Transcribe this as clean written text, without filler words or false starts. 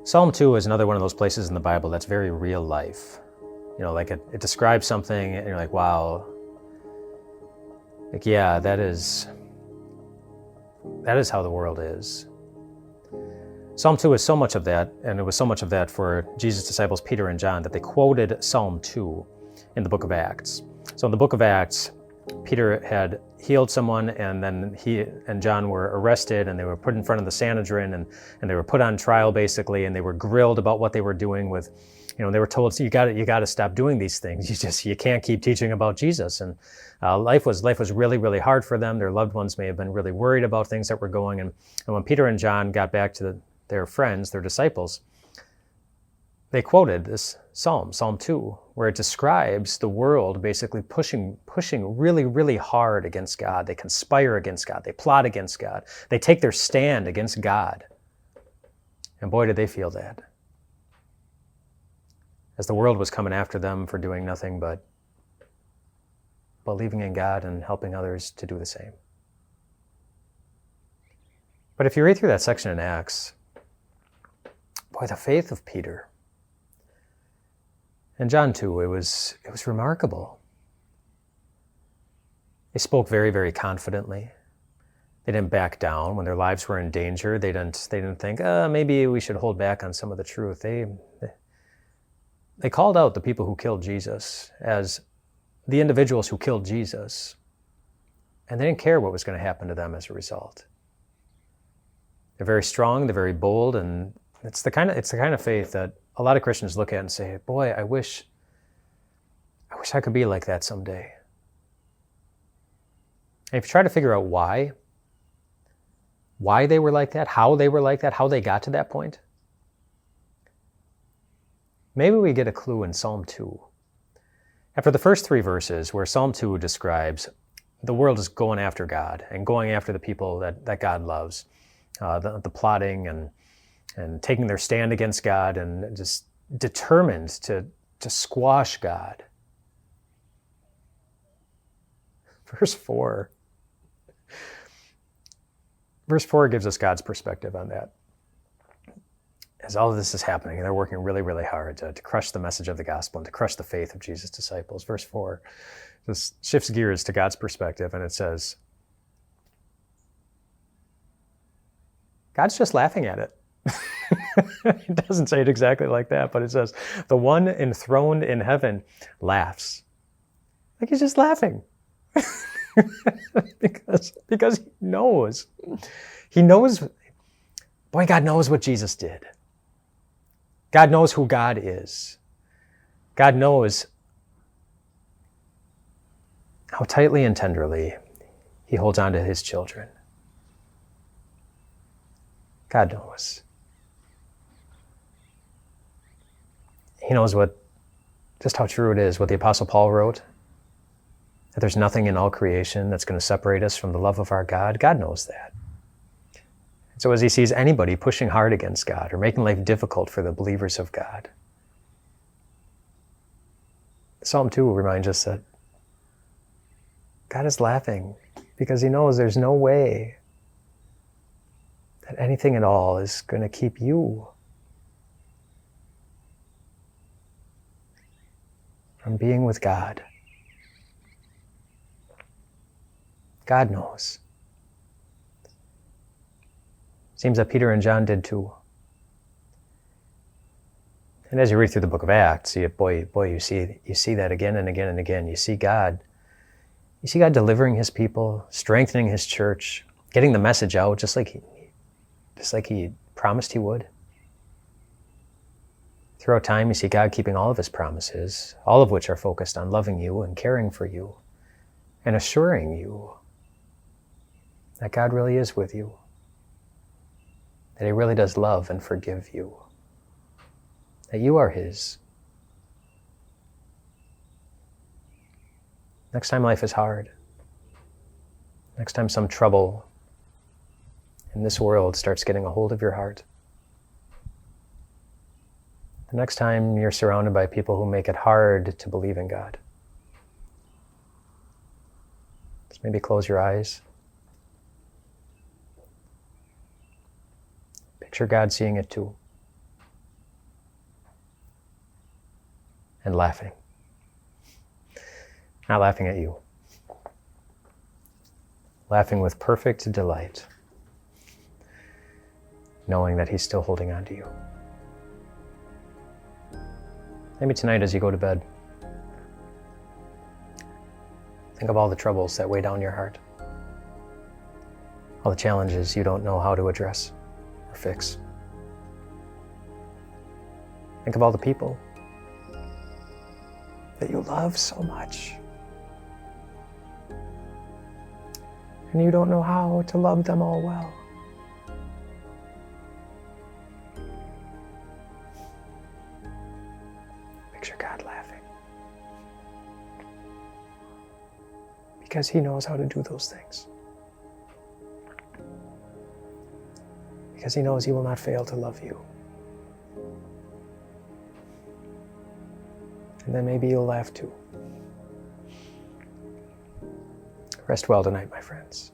Psalm 2 is another one of those places in the Bible that's very real life. Like it describes something and you're like, wow, like, yeah, that is how the world is. Psalm 2 is so much of that, and it was so much of that for Jesus' disciples, Peter and John, that they quoted Psalm 2 in the book of Acts. So in the book of Acts, Peter had healed someone, and then he and John were arrested, and they were put in front of the Sanhedrin, and they were put on trial, basically, and they were grilled about what they were doing with, they were told, so you got to stop doing these things. You can't keep teaching about Jesus. And life was really, really hard for them. Their loved ones may have been really worried about things that were going. And when Peter and John got back to their friends, their disciples, they quoted this Psalm 2, where it describes the world basically pushing really, really hard against God. They conspire against God. They plot against God. They take their stand against God. And boy, did they feel that. As the world was coming after them for doing nothing but believing in God and helping others to do the same. But if you read through that section in Acts, boy, the faith of Peter and John too, it was remarkable. They spoke very, very confidently. They didn't back down when their lives were in danger. They didn't think, maybe we should hold back on some of the truth. They called out the people who killed Jesus as the individuals who killed Jesus, and they didn't care what was going to happen to them as a result. They're very strong, they're very bold, and it's the kind of faith that a lot of Christians look at and say, boy, I wish I could be like that someday. And if you try to figure out why they were like that, how they were like that, how they got to that point, maybe we get a clue in Psalm 2. After the first 3 verses, where Psalm 2 describes the world is going after God and going after the people that God loves, the plotting and taking their stand against God and just determined to squash God. Verse 4 gives us God's perspective on that. As all of this is happening, they're working really, really hard to crush the message of the gospel and to crush the faith of Jesus' disciples. Verse 4 just shifts gears to God's perspective, and it says, God's just laughing at it. It doesn't say it exactly like that, but it says, the one enthroned in heaven laughs. Like he's just laughing. because he knows. He knows, boy, God knows what Jesus did. God knows who God is. God knows how tightly and tenderly he holds on to his children. God knows. He knows just how true it is, what the Apostle Paul wrote, that there's nothing in all creation that's going to separate us from the love of our God. God knows that. So as he sees anybody pushing hard against God or making life difficult for the believers of God, Psalm 2 reminds us that God is laughing because he knows there's no way that anything at all is going to keep you from being with God. God knows. Seems that Peter and John did too. And as you read through the book of Acts, you see that again and again and again. You see God delivering his people, strengthening his church, getting the message out just like he promised he would. Throughout time, you see God keeping all of his promises, all of which are focused on loving you and caring for you and assuring you that God really is with you, that he really does love and forgive you, that you are his. Next time life is hard, next time some trouble in this world starts getting a hold of your heart, the next time you're surrounded by people who make it hard to believe in God, just maybe close your eyes. Picture God seeing it too. and laughing. Not laughing at you. Laughing with perfect delight, knowing that he's still holding on to you. Maybe tonight as you go to bed, think of all the troubles that weigh down your heart, all the challenges you don't know how to address or fix. Think of all the people that you love so much, and you don't know how to love them all well. Picture God laughing, because he knows how to do those things. Because he knows he will not fail to love you. And then maybe you'll laugh too. Rest well tonight, my friends.